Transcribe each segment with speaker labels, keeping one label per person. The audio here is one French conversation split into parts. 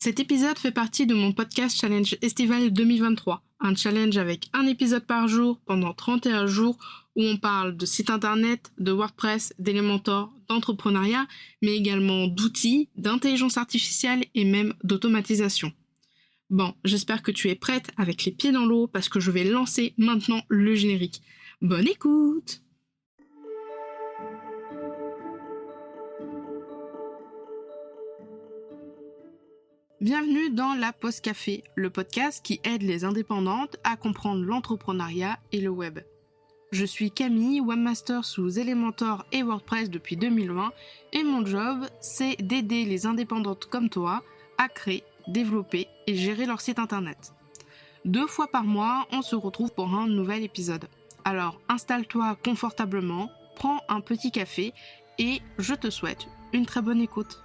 Speaker 1: Cet épisode fait partie de mon podcast Challenge Estival 2023, un challenge avec un épisode par jour pendant 31 jours où on parle de site internet, de WordPress, d'Elementor, d'entrepreneuriat, mais également d'outils, d'intelligence artificielle et même d'automatisation. Bon, j'espère que tu es prête avec les pieds dans l'eau parce que je vais lancer maintenant le générique. Bonne écoute! Bienvenue dans la Pause Café, le podcast qui aide les indépendantes à comprendre l'entrepreneuriat et le web. Je suis Camille, webmaster sous Elementor et WordPress depuis 2020 et mon job, c'est d'aider les indépendantes comme toi à créer, développer et gérer leur site internet. 2 fois par mois, on se retrouve pour un nouvel épisode. Alors installe-toi confortablement, prends un petit café et je te souhaite une très bonne écoute.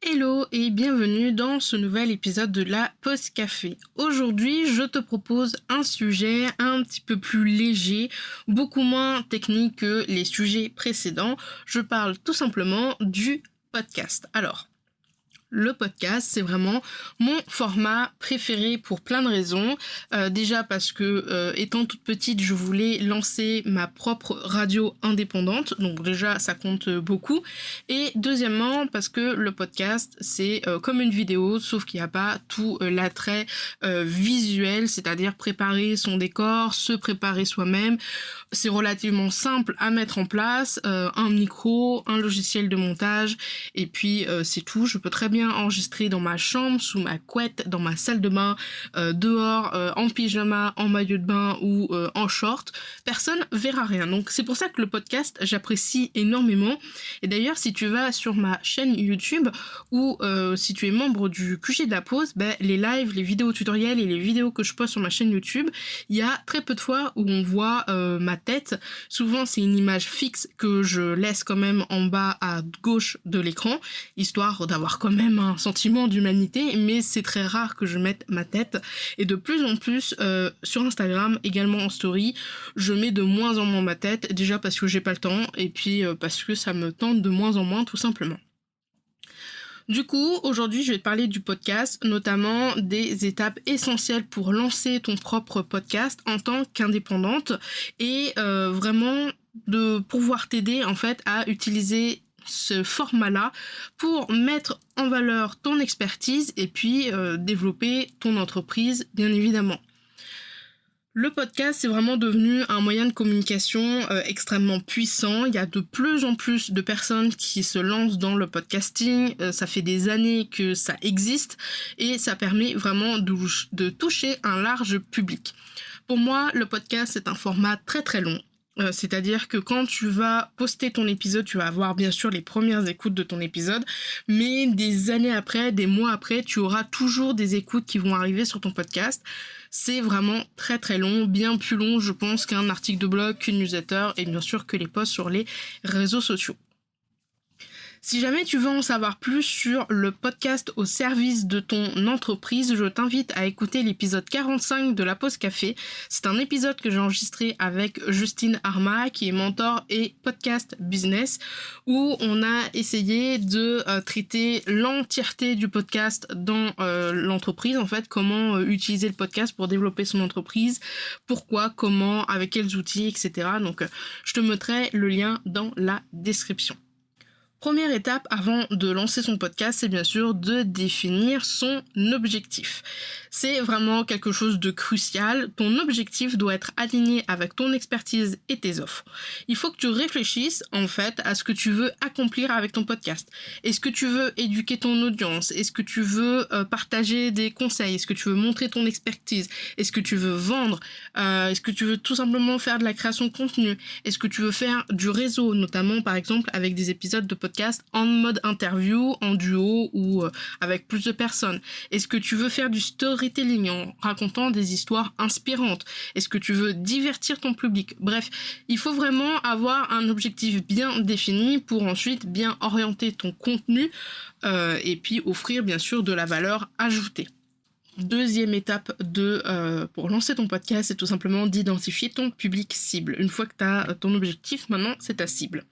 Speaker 1: Hello et bienvenue dans ce nouvel épisode de la Pause Café. Aujourd'hui, je te propose un sujet un petit peu plus léger, beaucoup moins technique que les sujets précédents. Je parle tout simplement du podcast. Alors, le podcast, c'est vraiment mon format préféré pour plein de raisons. Déjà parce que, étant toute petite, je voulais lancer ma propre radio indépendante. Donc déjà, ça compte beaucoup. Et deuxièmement, parce que le podcast, c'est comme une vidéo, sauf qu'il n'y a pas tout l'attrait visuel, c'est-à-dire préparer son décor, se préparer soi-même. C'est relativement simple à mettre en place. Un micro, un logiciel de montage, et puis c'est tout. Je peux très bien enregistré dans ma chambre, sous ma couette, dans ma salle de bain, dehors, en pyjama, en maillot de bain ou en short. Personne verra rien. Donc c'est pour ça que le podcast, j'apprécie énormément. Et d'ailleurs, si tu vas sur ma chaîne YouTube ou si tu es membre du QG de la pause, les lives, les vidéos tutoriels et les vidéos que je poste sur ma chaîne YouTube, il y a très peu de fois où on voit ma tête. Souvent, c'est une image fixe que je laisse quand même en bas à gauche de l'écran, histoire d'avoir quand même un sentiment d'humanité, mais c'est très rare que je mette ma tête. Et de plus en plus, sur Instagram, également en story, je mets de moins en moins ma tête, déjà parce que j'ai pas le temps, et puis parce que ça me tente de moins en moins, tout simplement. Du coup, aujourd'hui, je vais te parler du podcast, notamment des étapes essentielles pour lancer ton propre podcast en tant qu'indépendante et vraiment de pouvoir t'aider en fait à utiliser ce format-là pour mettre en valeur ton expertise et puis développer ton entreprise, bien évidemment. Le podcast, c'est vraiment devenu un moyen de communication extrêmement puissant. Il y a de plus en plus de personnes qui se lancent dans le podcasting. Ça fait des années que ça existe et ça permet vraiment de toucher un large public. Pour moi, le podcast, c'est un format très très long. C'est-à-dire que quand tu vas poster ton épisode, tu vas avoir bien sûr les premières écoutes de ton épisode, mais des années après, des mois après, tu auras toujours des écoutes qui vont arriver sur ton podcast. C'est vraiment très très long, bien plus long je pense qu'un article de blog, qu'une newsletter et bien sûr que les posts sur les réseaux sociaux. Si jamais tu veux en savoir plus sur le podcast au service de ton entreprise, je t'invite à écouter l'épisode 45 de la Pause Café. C'est un épisode que j'ai enregistré avec Justine Arma, qui est mentor et podcast business, où on a essayé de traiter l'entièreté du podcast dans l'entreprise, en fait, comment utiliser le podcast pour développer son entreprise, pourquoi, comment, avec quels outils, etc. Donc, je te mettrai le lien dans la description. Première étape avant de lancer son podcast, c'est bien sûr de définir son objectif. C'est vraiment quelque chose de crucial. Ton objectif doit être aligné avec ton expertise et tes offres. Il faut que tu réfléchisses en fait à ce que tu veux accomplir avec ton podcast. Est-ce que tu veux éduquer ton audience? Est-ce que tu veux partager des conseils? Est-ce que tu veux montrer ton expertise? Est-ce que tu veux vendre? Est-ce que tu veux tout simplement faire de la création de contenu? Est-ce que tu veux faire du réseau, notamment par exemple avec des épisodes de podcast en mode interview, en duo ou avec plus de personnes? Est-ce que tu veux faire du storytelling en racontant des histoires inspirantes? Est-ce que tu veux divertir ton public? Bref, il faut vraiment avoir un objectif bien défini pour ensuite bien orienter ton contenu et puis offrir bien sûr de la valeur ajoutée. deuxième étape pour lancer ton podcast, c'est tout simplement d'identifier ton public cible. Une fois que tu as ton objectif, maintenant c'est ta cible.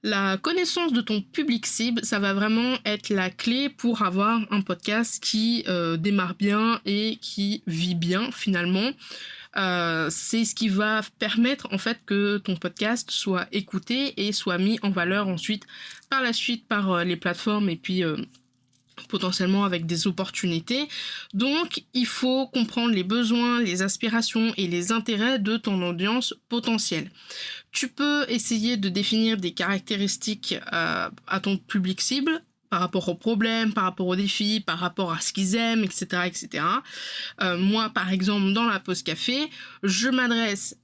Speaker 1: La connaissance de ton public cible, ça va vraiment être la clé pour avoir un podcast qui démarre bien et qui vit bien finalement. C'est ce qui va permettre en fait que ton podcast soit écouté et soit mis en valeur ensuite par la suite par les plateformes et puis potentiellement avec des opportunités. Donc il faut comprendre les besoins, les aspirations et les intérêts de ton audience potentielle. Tu peux essayer de définir des caractéristiques à ton public cible par rapport aux problèmes, par rapport aux défis, par rapport à ce qu'ils aiment, etc. etc. Moi, par exemple, dans la pause café, je m'adresse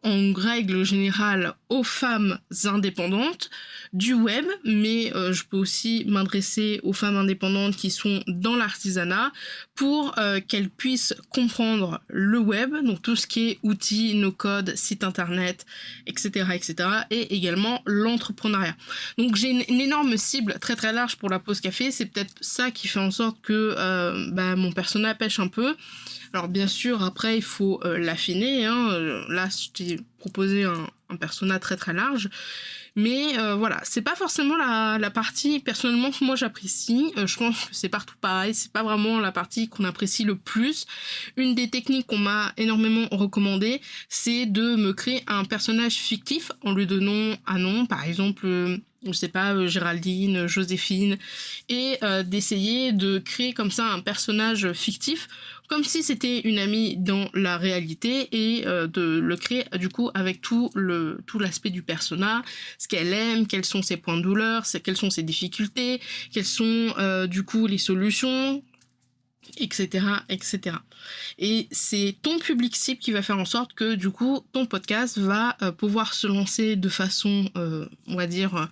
Speaker 1: en règle générale aux femmes indépendantes du web, mais je peux aussi m'adresser aux femmes indépendantes qui sont dans l'artisanat pour qu'elles puissent comprendre le web, donc tout ce qui est outils, no code, site internet, etc., etc., et également l'entrepreneuriat. Donc j'ai une énorme cible très très large pour la pause café, c'est peut-être ça qui fait en sorte que mon persona pêche un peu. Alors bien sûr, après, il faut l'affiner. Là, je t'ai proposé un persona très très large. Mais voilà, c'est pas forcément la partie personnellement que moi j'apprécie. Je pense que c'est partout pareil, c'est pas vraiment la partie qu'on apprécie le plus. Une des techniques qu'on m'a énormément recommandé, c'est de me créer un personnage fictif en lui donnant un nom, par exemple... je sais pas, Géraldine, Joséphine, et d'essayer de créer comme ça un personnage fictif, comme si c'était une amie dans la réalité, et de le créer du coup avec tout l'aspect du persona, ce qu'elle aime, quels sont ses points de douleur, quelles sont ses difficultés, quelles sont du coup les solutions, etc., etc. Et c'est ton public cible qui va faire en sorte que du coup ton podcast va pouvoir se lancer de façon, on va dire,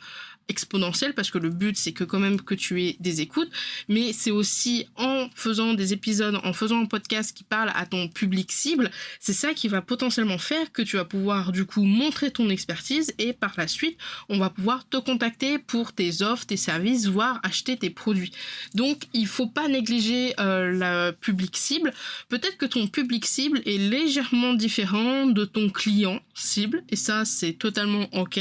Speaker 1: exponentielle, parce que le but c'est que quand même que tu aies des écoutes, mais c'est aussi en faisant des épisodes, en faisant un podcast qui parle à ton public cible, c'est ça qui va potentiellement faire que tu vas pouvoir du coup montrer ton expertise, et par la suite on va pouvoir te contacter pour tes offres, tes services, voire acheter tes produits. Donc il faut pas négliger la public cible. Peut-être que ton public cible est légèrement différent de ton client cible, et ça c'est totalement ok.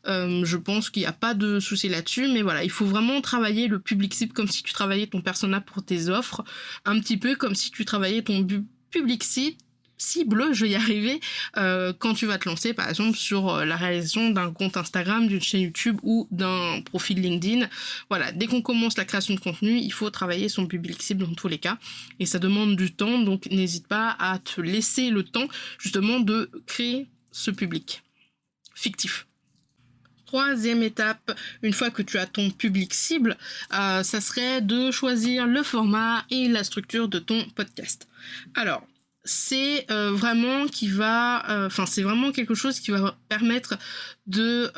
Speaker 1: Je pense qu'il n'y a pas de souci là-dessus, mais voilà, il faut vraiment travailler le public cible comme si tu travaillais ton persona pour tes offres, un petit peu comme si tu travaillais ton public cible, je vais y arriver, quand tu vas te lancer par exemple sur la réalisation d'un compte Instagram, d'une chaîne YouTube ou d'un profil LinkedIn. Voilà, dès qu'on commence la création de contenu, il faut travailler son public cible dans tous les cas, et ça demande du temps, donc n'hésite pas à te laisser le temps justement de créer ce public fictif. Troisième étape, une fois que tu as ton public cible, ça serait de choisir le format et la structure de ton podcast. Alors, c'est vraiment c'est vraiment quelque chose qui va permettre de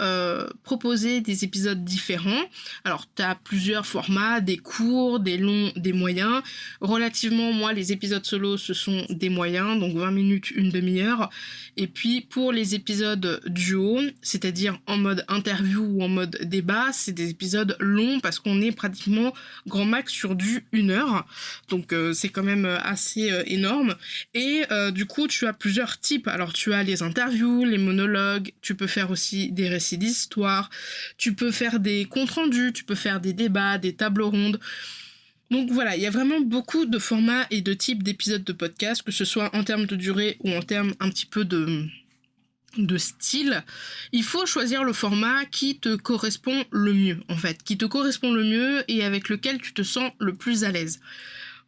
Speaker 1: proposer des épisodes différents. Alors, tu as plusieurs formats, des courts, des longs, des moyens. Relativement, moi, les épisodes solo, ce sont des moyens, donc 20 minutes, une demi-heure. Et puis, pour les épisodes duo, c'est-à-dire en mode interview ou en mode débat, c'est des épisodes longs parce qu'on est pratiquement grand max sur du 1 heure. Donc, c'est quand même assez énorme. Et du coup, tu as plusieurs types. Alors, tu as les interviews, les monologues, tu peux faire aussi des récits d'histoire, tu peux faire des comptes rendus, tu peux faire des débats, des tables rondes. Donc voilà, il y a vraiment beaucoup de formats et de types d'épisodes de podcast, que ce soit en termes de durée ou en termes un petit peu de style. Il faut choisir le format qui te correspond le mieux, en fait, qui te correspond le mieux et avec lequel tu te sens le plus à l'aise.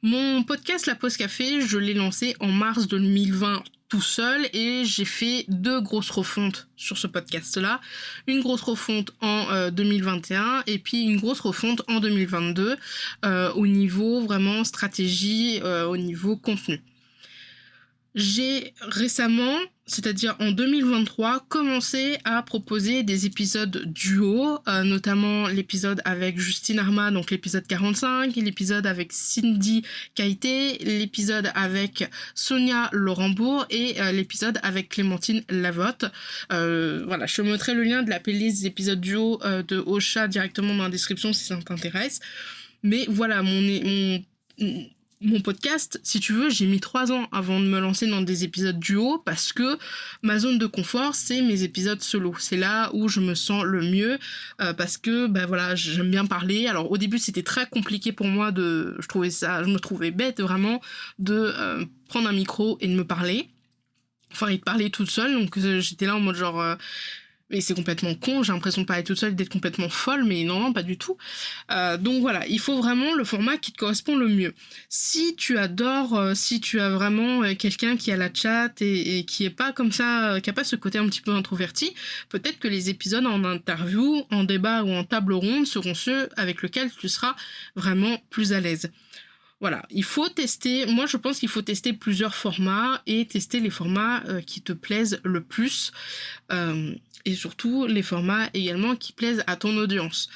Speaker 1: Mon podcast La Pause Café, je l'ai lancé en mars 2020 tout seul, et j'ai fait 2 grosses refontes sur ce podcast-là. Une grosse refonte en 2021 et puis une grosse refonte en 2022 au niveau vraiment stratégie, au niveau contenu. J'ai récemment, c'est-à-dire en 2023, commencé à proposer des épisodes duo, notamment l'épisode avec Justine Arma, donc l'épisode 45, l'épisode avec Cindy Kaité, l'épisode avec Sonia Laurembourg et l'épisode avec Clémentine Lavotte. Voilà, je te mettrai le lien de la playlist des épisodes duo de Ocha directement dans la description si ça t'intéresse. Mais voilà, mon mon podcast, si tu veux, j'ai mis 3 ans avant de me lancer dans des épisodes duo parce que ma zone de confort, c'est mes épisodes solo. C'est là où je me sens le mieux parce que, voilà, j'aime bien parler. Alors au début, c'était très compliqué pour moi je me trouvais bête vraiment de prendre un micro et de me parler. Enfin, et de parler toute seule. Donc j'étais là en mode genre... mais c'est complètement con, j'ai l'impression de parler toute seule, d'être complètement folle, mais non, pas du tout. Donc voilà, il faut vraiment le format qui te correspond le mieux. Si tu adores, si tu as vraiment quelqu'un qui a la chat et qui est pas comme ça, qui a pas ce côté un petit peu introverti, peut-être que les épisodes en interview, en débat ou en table ronde seront ceux avec lesquels tu seras vraiment plus à l'aise. Voilà, il faut tester, moi je pense qu'il faut tester plusieurs formats et tester les formats qui te plaisent le plus et surtout les formats également qui plaisent à ton audience.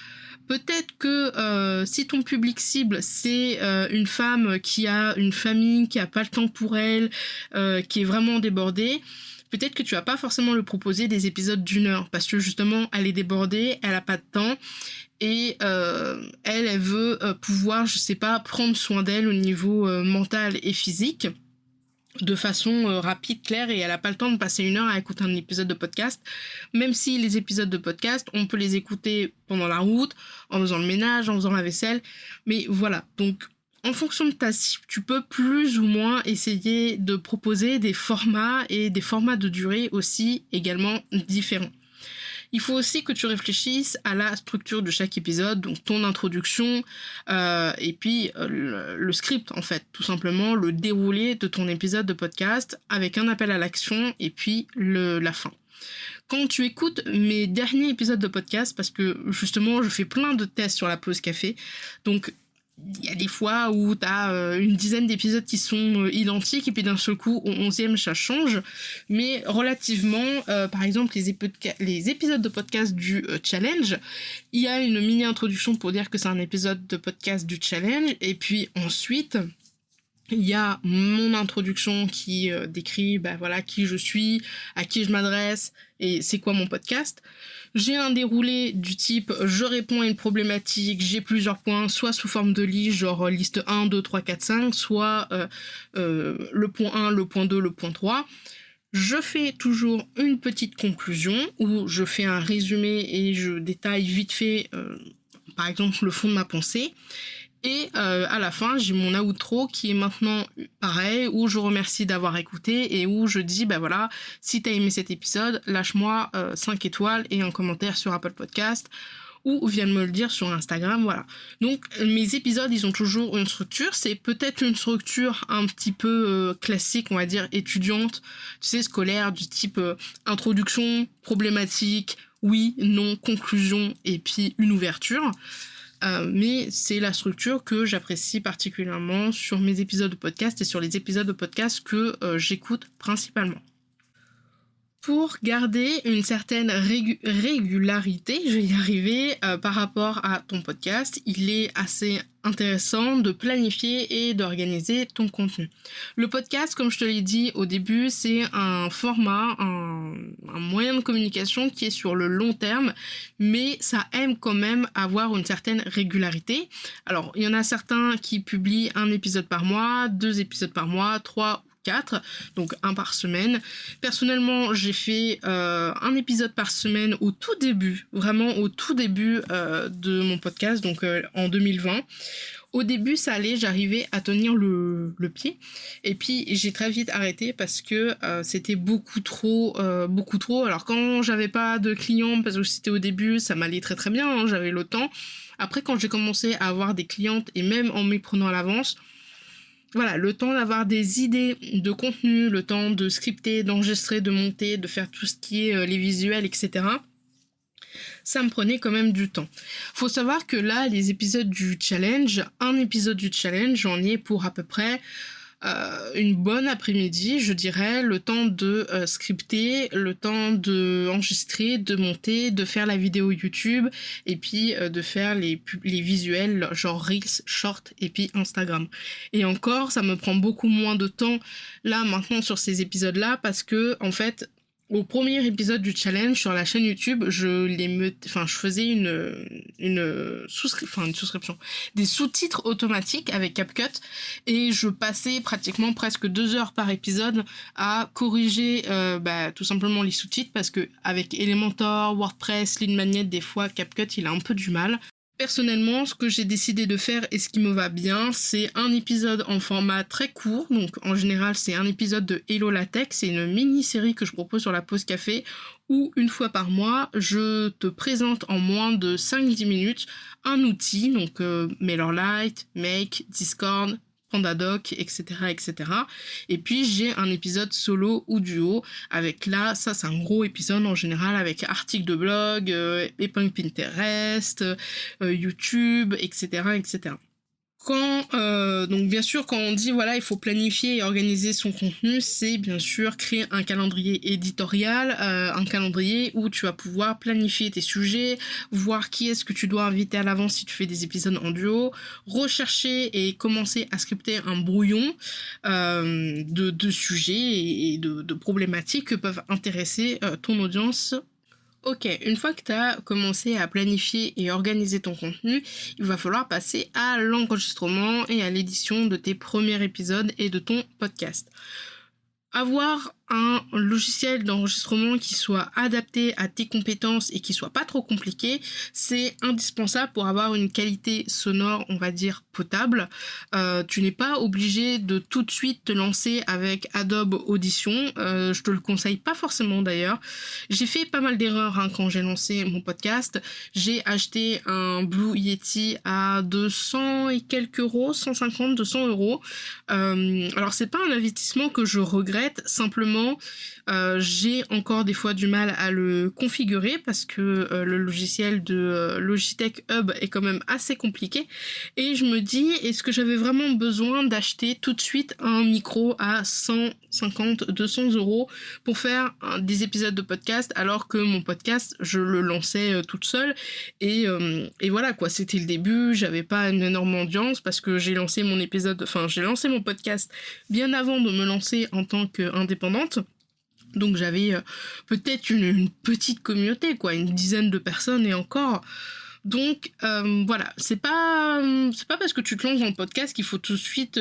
Speaker 1: Peut-être que si ton public cible c'est une femme qui a une famille, qui a pas le temps pour elle, qui est vraiment débordée, peut-être que tu vas pas forcément lui proposer des épisodes d'1 heure parce que justement elle est débordée, elle a pas de temps et elle veut pouvoir, je sais pas, prendre soin d'elle au niveau mental et physique de façon rapide, claire, et elle a pas le temps de passer 1 heure à écouter un épisode de podcast, même si les épisodes de podcast, on peut les écouter pendant la route, en faisant le ménage, en faisant la vaisselle, mais voilà, donc en fonction de ta cible, tu peux plus ou moins essayer de proposer des formats et des formats de durée aussi également différents. Il faut aussi que tu réfléchisses à la structure de chaque épisode, donc ton introduction et puis le script en fait, tout simplement le déroulé de ton épisode de podcast avec un appel à l'action et puis la fin. Quand tu écoutes mes derniers épisodes de podcast, parce que justement je fais plein de tests sur la pause café, donc il y a des fois où t'as une dizaine d'épisodes qui sont identiques et puis d'un seul coup au 11e ça change, mais relativement par exemple les épisodes de podcast du challenge, il y a une mini introduction pour dire que c'est un épisode de podcast du challenge et puis ensuite il y a mon introduction qui décrit qui je suis, à qui je m'adresse et c'est quoi mon podcast. J'ai un déroulé du type je réponds à une problématique, j'ai plusieurs points, soit sous forme de liste, genre liste 1, 2, 3, 4, 5, soit le point 1, le point 2, le point 3. Je fais toujours une petite conclusion où je fais un résumé et je détaille vite fait par exemple le fond de ma pensée. Et à la fin, j'ai mon outro qui est maintenant pareil, où je remercie d'avoir écouté et où je dis, si t'as aimé cet épisode, lâche-moi 5 étoiles et un commentaire sur Apple Podcast ou viens me le dire sur Instagram, voilà. Donc mes épisodes, ils ont toujours une structure, c'est peut-être une structure un petit peu classique, on va dire, étudiante, tu sais, scolaire, du type introduction, problématique, oui, non, conclusion et puis une ouverture. Mais c'est la structure que j'apprécie particulièrement sur mes épisodes de podcast et sur les épisodes de podcast que j'écoute principalement. Pour garder une certaine régularité, je vais y arriver, par rapport à ton podcast, il est assez intéressant de planifier et d'organiser ton contenu. Le podcast, comme je te l'ai dit au début, c'est un format, un moyen de communication qui est sur le long terme, mais ça aime quand même avoir une certaine régularité. Alors, il y en a certains qui publient un épisode par mois, 2 épisodes par mois, 3 4, donc 1 par semaine. Personnellement, j'ai fait un épisode par semaine au tout début, vraiment au tout début de mon podcast, donc en 2020. Au début, ça allait, j'arrivais à tenir le pied. Et puis, j'ai très vite arrêté parce que c'était beaucoup trop. Alors, quand j'avais pas de clients, parce que c'était au début, ça m'allait très très bien, hein, j'avais le temps. Après, quand j'ai commencé à avoir des clientes, et même en m'y prenant à l'avance, voilà, le temps d'avoir des idées de contenu, le temps de scripter, d'enregistrer, de monter, de faire tout ce qui est les visuels, etc. Ça me prenait quand même du temps. Faut savoir que là, les épisodes du challenge, un épisode du challenge, j'en ai pour à peu près une bonne après-midi, je dirais, le temps de scripter, le temps de enregistrer, de monter, de faire la vidéo YouTube et puis de faire les visuels genre Reels, Short et puis Instagram. Et encore, ça me prend beaucoup moins de temps là maintenant sur ces épisodes-là parce que en fait, au premier épisode du challenge sur la chaîne YouTube, je faisais une souscription, des sous-titres automatiques avec CapCut, et je passais pratiquement presque 2 heures par épisode à corriger tout simplement les sous-titres, parce que avec Elementor, WordPress, Leadmagnet, des fois CapCut il a un peu du mal. Personnellement, ce que j'ai décidé de faire et ce qui me va bien, c'est un épisode en format très court. Donc en général, c'est un épisode de Hello la Tech. C'est une mini-série que je propose sur la pause café où une fois par mois, je te présente en moins de 5-10 minutes un outil. Donc MailerLite, Make, Discord, PandaDoc, etc., etc. Et puis j'ai un épisode solo ou duo avec ça c'est un gros épisode en général avec articles de blog, épingle Pinterest, YouTube, etc., etc. Donc bien sûr, quand on dit voilà, il faut planifier et organiser son contenu, c'est bien sûr créer un calendrier éditorial, un calendrier où tu vas pouvoir planifier tes sujets, voir qui est-ce que tu dois inviter à l'avance si tu fais des épisodes en duo, rechercher et commencer à scripter un brouillon de sujets et de problématiques que peuvent intéresser ton audience. Ok, une fois que tu as commencé à planifier et organiser ton contenu, il va falloir passer à l'enregistrement et à l'édition de tes premiers épisodes et de ton podcast. Avoir un logiciel d'enregistrement qui soit adapté à tes compétences et qui soit pas trop compliqué, c'est indispensable pour avoir une qualité sonore, on va dire, potable. Tu n'es pas obligé de tout de suite te lancer avec Adobe Audition. Je te le conseille pas forcément d'ailleurs. J'ai fait pas mal d'erreurs quand j'ai lancé mon podcast. J'ai acheté un Blue Yeti à 200 et quelques euros, 150, 200 euros. Alors c'est pas un investissement que je regrette, simplement j'ai encore des fois du mal à le configurer parce que le logiciel de Logitech Hub est quand même assez compliqué, et je me dis, est-ce que j'avais vraiment besoin d'acheter tout de suite un micro à 150, 200 euros pour faire des épisodes de podcast, alors que mon podcast je le lançais toute seule, et voilà quoi, c'était le début, j'avais pas une énorme audience parce que j'ai lancé mon podcast bien avant de me lancer en tant qu'indépendante. Donc j'avais peut-être une petite communauté, quoi, une dizaine de personnes et encore. Donc voilà, c'est pas parce que tu te lances dans le podcast qu'il faut tout de suite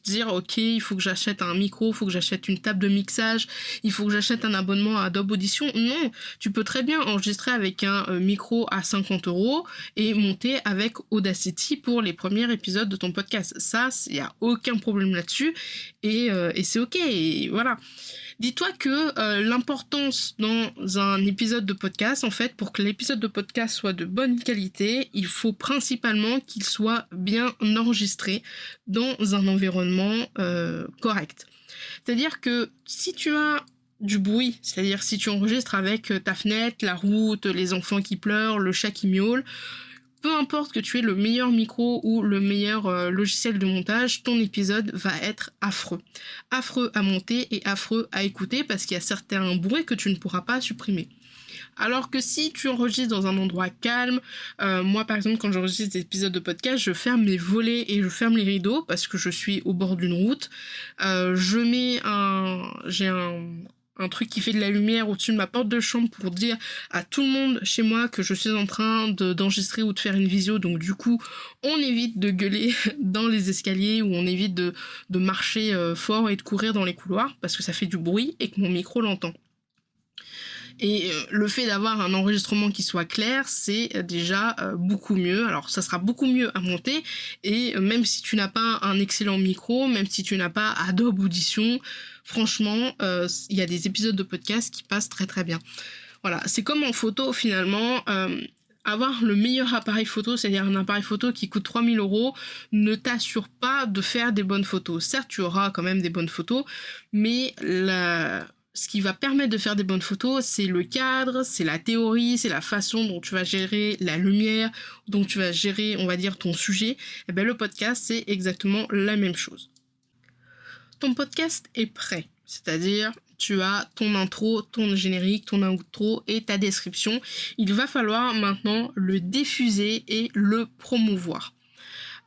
Speaker 1: dire ok, il faut que j'achète un micro, il faut que j'achète une table de mixage, il faut que j'achète un abonnement à Adobe Audition. Non, tu peux très bien enregistrer avec un micro à 50 euros et monter avec Audacity pour les premiers épisodes de ton podcast. Ça, il n'y a aucun problème là-dessus, et c'est ok, et voilà. Dis-toi que l'importance dans un épisode de podcast, en fait, pour que l'épisode de podcast soit de bonne qualité, il faut principalement qu'il soit bien enregistré dans un environnement correct. C'est-à-dire que si tu as du bruit, c'est-à-dire si tu enregistres avec ta fenêtre, la route, les enfants qui pleurent, le chat qui miaule, peu importe que tu aies le meilleur micro ou le meilleur logiciel de montage, ton épisode va être affreux. Affreux à monter et affreux à écouter parce qu'il y a certains bruits que tu ne pourras pas supprimer. Alors que si tu enregistres dans un endroit calme, moi par exemple quand j'enregistre des épisodes de podcast, je ferme mes volets et je ferme les rideaux parce que je suis au bord d'une route. J'ai un truc qui fait de la lumière au-dessus de ma porte de chambre pour dire à tout le monde chez moi que je suis en train d'enregistrer ou de faire une visio. Donc du coup, on évite de gueuler dans les escaliers, ou on évite de marcher fort et de courir dans les couloirs parce que ça fait du bruit et que mon micro l'entend. Et le fait d'avoir un enregistrement qui soit clair, c'est déjà beaucoup mieux. Alors ça sera beaucoup mieux à monter, et même si tu n'as pas un excellent micro, même si tu n'as pas Adobe Audition, franchement, il y a des épisodes de podcast qui passent très très bien. Voilà, c'est comme en photo finalement. Avoir le meilleur appareil photo, c'est-à-dire un appareil photo qui coûte 3000 euros, ne t'assure pas de faire des bonnes photos. Certes, tu auras quand même des bonnes photos, mais ce qui va permettre de faire des bonnes photos, c'est le cadre, c'est la théorie, c'est la façon dont tu vas gérer la lumière, dont tu vas gérer, on va dire, ton sujet. Et bien, le podcast, c'est exactement la même chose. Ton podcast est prêt, c'est-à-dire tu as ton intro, ton générique, ton outro et ta description. Il va falloir maintenant le diffuser et le promouvoir.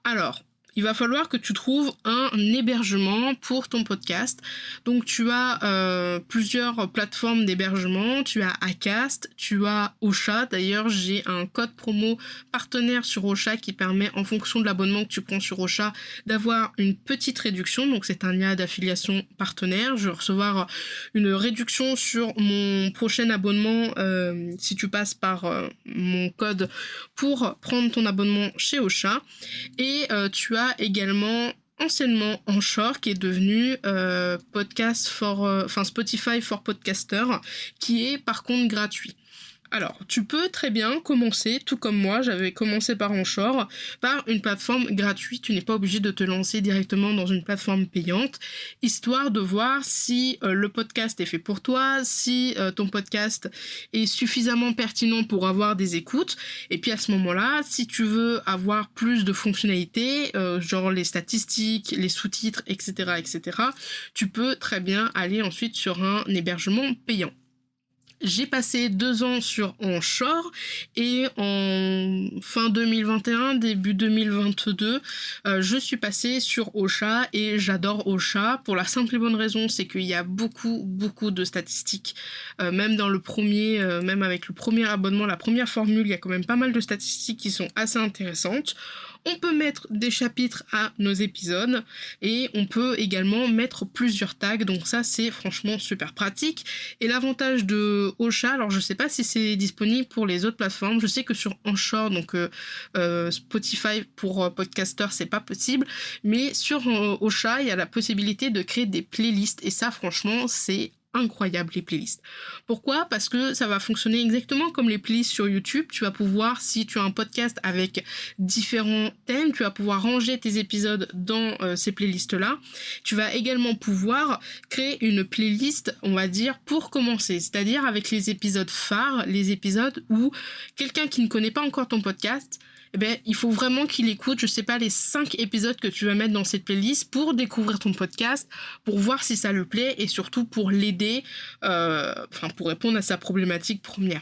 Speaker 1: Alors, il va falloir que tu trouves un hébergement pour ton podcast. Donc tu as plusieurs plateformes d'hébergement, tu as Acast, tu as Ocha. D'ailleurs, j'ai un code promo partenaire sur Ocha qui permet, en fonction de l'abonnement que tu prends sur Ocha, d'avoir une petite réduction. Donc c'est un lien d'affiliation partenaire. Je vais recevoir une réduction sur mon prochain abonnement si tu passes par mon code pour prendre ton abonnement chez Ocha. Et tu as également anciennement Anchor qui est devenu Spotify for Podcaster, qui est par contre gratuit. Alors, tu peux très bien commencer, tout comme moi, j'avais commencé par Anchor, par une plateforme gratuite. Tu n'es pas obligé de te lancer directement dans une plateforme payante, histoire de voir si le podcast est fait pour toi, si ton podcast est suffisamment pertinent pour avoir des écoutes. Et puis à ce moment-là, si tu veux avoir plus de fonctionnalités, genre les statistiques, les sous-titres, etc., tu peux très bien aller ensuite sur un hébergement payant. J'ai passé 2 ans sur Anchor et en fin 2021, début 2022, je suis passée sur Ocha et j'adore Ocha pour la simple et bonne raison, c'est qu'il y a beaucoup de statistiques. Même dans le premier, même avec le premier abonnement, la première formule, il y a quand même pas mal de statistiques qui sont assez intéressantes. On peut mettre des chapitres à nos épisodes et on peut également mettre plusieurs tags, donc ça c'est franchement super pratique. Et l'avantage de Ocha, alors je sais pas si c'est disponible pour les autres plateformes, je sais que sur Anchor, donc Spotify pour Podcaster c'est pas possible, mais sur Ocha il y a la possibilité de créer des playlists et ça franchement c'est incroyable les playlists. Pourquoi ? Parce que ça va fonctionner exactement comme les playlists sur YouTube. Tu vas pouvoir, si tu as un podcast avec différents thèmes, tu vas pouvoir ranger tes épisodes dans ces playlists-là. Tu vas également pouvoir créer une playlist, on va dire, pour commencer. C'est-à-dire avec les épisodes phares, les épisodes où quelqu'un qui ne connaît pas encore ton podcast, eh ben, il faut vraiment qu'il écoute, je sais pas, les 5 épisodes que tu vas mettre dans cette playlist pour découvrir ton podcast, pour voir si ça le plaît et surtout pour l'aider, pour répondre à sa problématique première.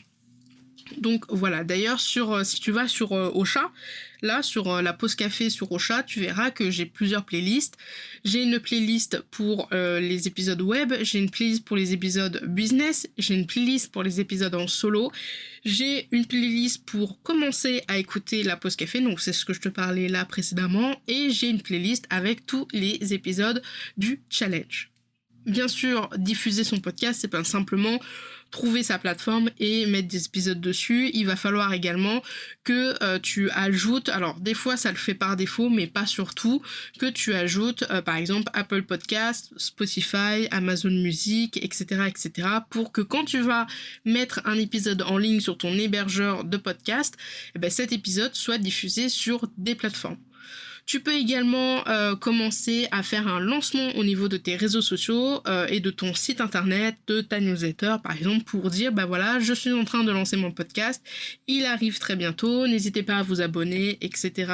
Speaker 1: Donc voilà, d'ailleurs si tu vas sur Ocha, là sur la pause café sur Ocha, tu verras que j'ai plusieurs playlists. J'ai une playlist pour les épisodes web, j'ai une playlist pour les épisodes business, j'ai une playlist pour les épisodes en solo, j'ai une playlist pour commencer à écouter la pause café, donc c'est ce que je te parlais là précédemment, et j'ai une playlist avec tous les épisodes du challenge. Bien sûr, diffuser son podcast, c'est pas simplement trouver sa plateforme et mettre des épisodes dessus. Il va falloir également que tu ajoutes, alors des fois ça le fait par défaut, mais pas surtout, que tu ajoutes par exemple Apple Podcast, Spotify, Amazon Music, etc., pour que quand tu vas mettre un épisode en ligne sur ton hébergeur de podcast, cet épisode soit diffusé sur des plateformes. Tu peux également commencer à faire un lancement au niveau de tes réseaux sociaux et de ton site internet, de ta newsletter par exemple, pour dire voilà, je suis en train de lancer mon podcast, il arrive très bientôt, n'hésitez pas à vous abonner, etc.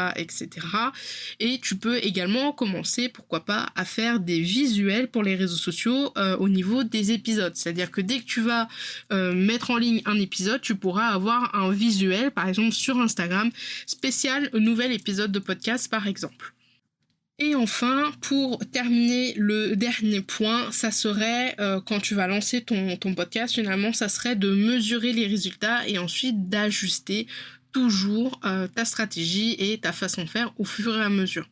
Speaker 1: Et tu peux également commencer, pourquoi pas, à faire des visuels pour les réseaux sociaux au niveau des épisodes. C'est-à-dire que dès que tu vas mettre en ligne un épisode, tu pourras avoir un visuel, par exemple sur Instagram, spécial nouvel épisode de podcast par exemple. Et enfin, pour terminer le dernier point, ça serait, quand tu vas lancer ton podcast, finalement, ça serait de mesurer les résultats et ensuite d'ajuster toujours ta stratégie et ta façon de faire au fur et à mesure.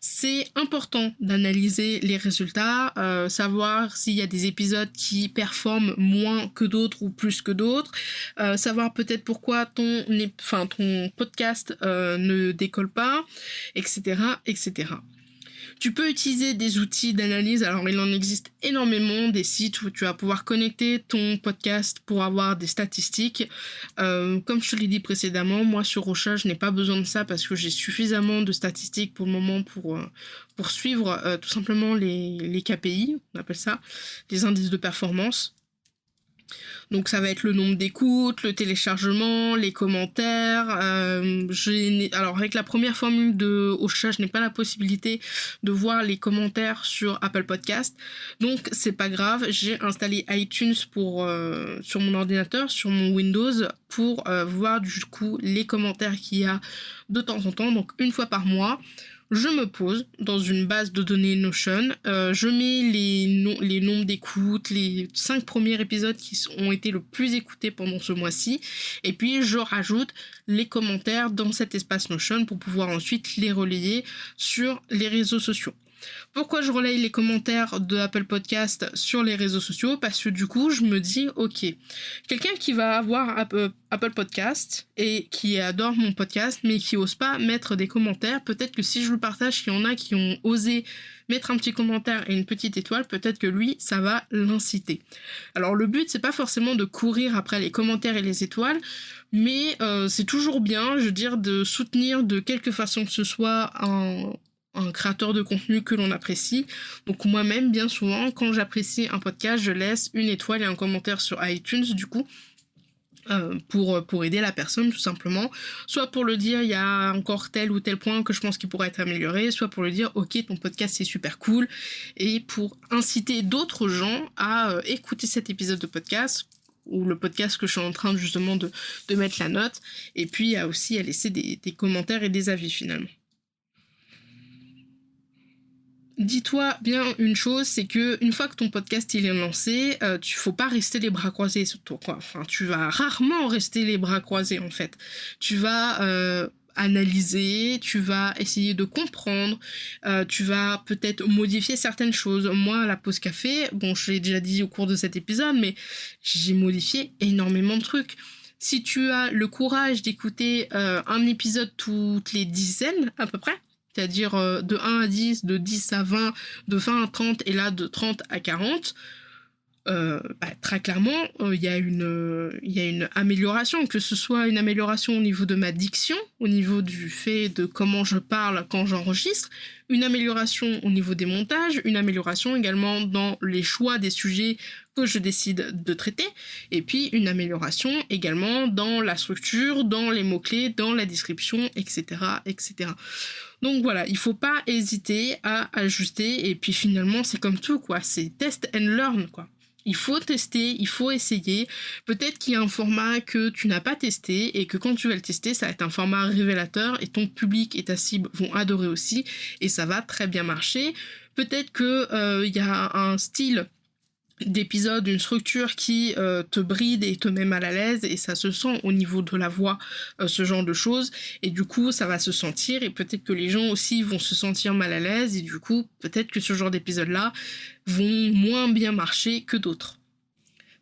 Speaker 1: C'est important d'analyser les résultats, savoir s'il y a des épisodes qui performent moins que d'autres ou plus que d'autres, savoir peut-être pourquoi ton podcast ne décolle pas, etc. Tu peux utiliser des outils d'analyse, alors il en existe énormément, des sites où tu vas pouvoir connecter ton podcast pour avoir des statistiques. Comme je te l'ai dit précédemment, moi sur Ocha, je n'ai pas besoin de ça parce que j'ai suffisamment de statistiques pour le moment pour suivre tout simplement les KPI, on appelle ça, les indices de performance. Donc ça va être le nombre d'écoutes, le téléchargement, les commentaires. Alors avec la première formule de Ocha, je n'ai pas la possibilité de voir les commentaires sur Apple Podcast. Donc c'est pas grave, j'ai installé iTunes sur mon ordinateur, sur mon Windows, pour voir du coup les commentaires qu'il y a de temps en temps, donc une fois par mois. je me pose dans une base de données Notion, je mets les nombres d'écoutes, les 5 premiers épisodes qui ont été le plus écoutés pendant ce mois-ci, et puis je rajoute les commentaires dans cet espace Notion pour pouvoir ensuite les relayer sur les réseaux sociaux. Pourquoi je relaye les commentaires de Apple Podcast sur les réseaux sociaux? Parce que du coup, je me dis, ok, quelqu'un qui va avoir Apple Podcast et qui adore mon podcast, mais qui n'ose pas mettre des commentaires, peut-être que si je le partage, il y en a qui ont osé mettre un petit commentaire et une petite étoile, peut-être que lui, ça va l'inciter. Alors le but, c'est pas forcément de courir après les commentaires et les étoiles, mais c'est toujours bien, je veux dire, de soutenir de quelque façon que ce soit un créateur de contenu que l'on apprécie. Donc moi-même, bien souvent, quand j'apprécie un podcast, je laisse une étoile et un commentaire sur iTunes, du coup, pour aider la personne, tout simplement. Soit pour le dire, il y a encore tel ou tel point que je pense qu'il pourrait être amélioré, soit pour le dire, ok, ton podcast c'est super cool, et pour inciter d'autres gens à écouter cet épisode de podcast, ou le podcast que je suis en train justement de mettre la note, et puis aussi à laisser des commentaires et des avis finalement. Dis-toi bien une chose, c'est que une fois que ton podcast il est lancé, tu faut pas rester les bras croisés sur toi, quoi. Enfin, tu vas rarement rester les bras croisés en fait. Tu vas analyser, tu vas essayer de comprendre, tu vas peut-être modifier certaines choses. Moi, la pause café, bon, je l'ai déjà dit au cours de cet épisode, mais j'ai modifié énormément de trucs. Si tu as le courage d'écouter un épisode toutes les dizaines à peu près, c'est-à-dire de 1 à 10, de 10 à 20, de 20 à 30, et là de 30 à 40, très clairement, il y a une amélioration, que ce soit une amélioration au niveau de ma diction, au niveau du fait de comment je parle quand j'enregistre, une amélioration au niveau des montages, une amélioration également dans les choix des sujets que je décide de traiter, et puis une amélioration également dans la structure, dans les mots-clés, dans la description, etc., etc. Donc voilà, il faut pas hésiter à ajuster, et puis finalement c'est comme tout, quoi, c'est test and learn, quoi. Il faut tester, il faut essayer. Peut-être qu'il y a un format que tu n'as pas testé et que quand tu vas le tester, ça va être un format révélateur et ton public et ta cible vont adorer aussi et ça va très bien marcher. Peut-être que y a un style d'épisode, une structure qui te bride et te met mal à l'aise et ça se sent au niveau de la voix, ce genre de choses, et du coup ça va se sentir et peut-être que les gens aussi vont se sentir mal à l'aise et du coup peut-être que ce genre d'épisode là vont moins bien marcher que d'autres.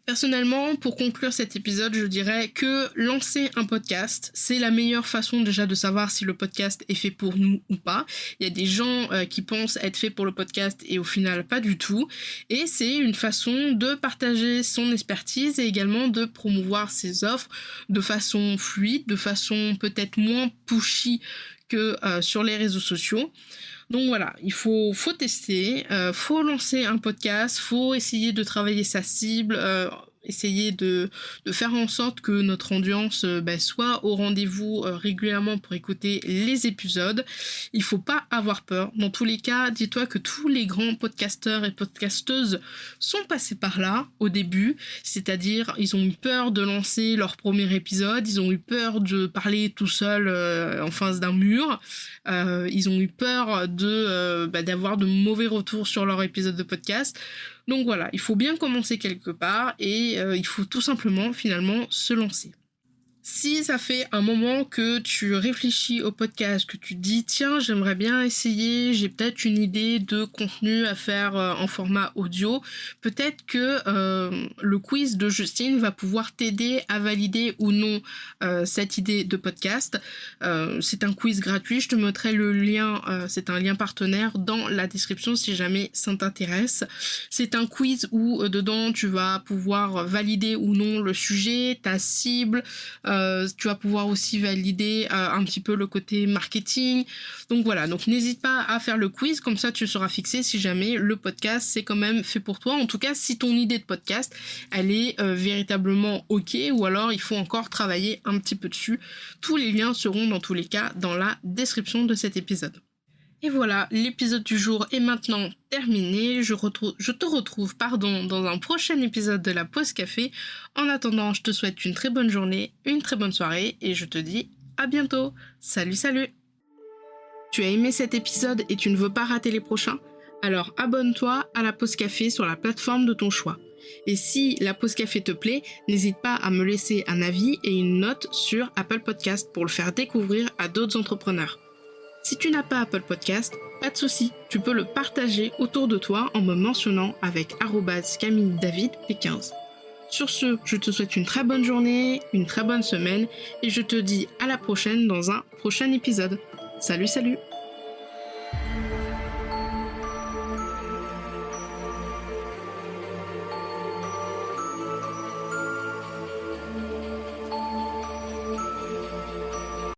Speaker 1: Personnellement, pour conclure cet épisode, je dirais que lancer un podcast, c'est la meilleure façon déjà de savoir si le podcast est fait pour nous ou pas. Il y a des gens qui pensent être faits pour le podcast et au final pas du tout. Et c'est une façon de partager son expertise et également de promouvoir ses offres de façon fluide, de façon peut-être moins pushy que sur les réseaux sociaux. Donc voilà, il faut tester, faut lancer un podcast, faut essayer de travailler sa cible, essayer de faire en sorte que notre audience soit au rendez-vous régulièrement pour écouter les épisodes. Il faut pas avoir peur. Dans tous les cas, dis-toi que tous les grands podcasteurs et podcasteuses sont passés par là au début, c'est-à-dire ils ont eu peur de lancer leur premier épisode, ils ont eu peur de parler tout seul en face d'un mur, ils ont eu peur d'avoir de mauvais retours sur leur épisode de podcast. Donc voilà, il faut bien commencer quelque part et il faut tout simplement finalement se lancer. Si ça fait un moment que tu réfléchis au podcast, que tu te dis tiens j'aimerais bien essayer, j'ai peut-être une idée de contenu à faire en format audio, peut-être que le quiz de Justine va pouvoir t'aider à valider ou non cette idée de podcast. C'est un quiz gratuit, je te mettrai le lien, c'est un lien partenaire dans la description si jamais ça t'intéresse. C'est un quiz où dedans tu vas pouvoir valider ou non le sujet, ta cible, tu vas pouvoir aussi valider un petit peu le côté marketing. Donc voilà, donc n'hésite pas à faire le quiz, comme ça tu seras fixé si jamais le podcast c'est quand même fait pour toi. En tout cas, si ton idée de podcast, elle est véritablement ok, ou alors il faut encore travailler un petit peu dessus. Tous les liens seront dans tous les cas dans la description de cet épisode. Et voilà, l'épisode du jour est maintenant terminé. Je te retrouve dans un prochain épisode de la pause café. En attendant, je te souhaite une très bonne journée, une très bonne soirée et je te dis à bientôt. Salut, salut! Tu as aimé cet épisode et tu ne veux pas rater les prochains? Alors abonne-toi à la Pause Café sur la plateforme de ton choix. Et si la Pause Café te plaît, n'hésite pas à me laisser un avis et une note sur Apple Podcast pour le faire découvrir à d'autres entrepreneurs. Si tu n'as pas Apple Podcast, pas de souci, tu peux le partager autour de toi en me mentionnant avec @CamilleDavidP15. Sur ce, je te souhaite une très bonne journée, une très bonne semaine et je te dis à la prochaine dans un prochain épisode. Salut!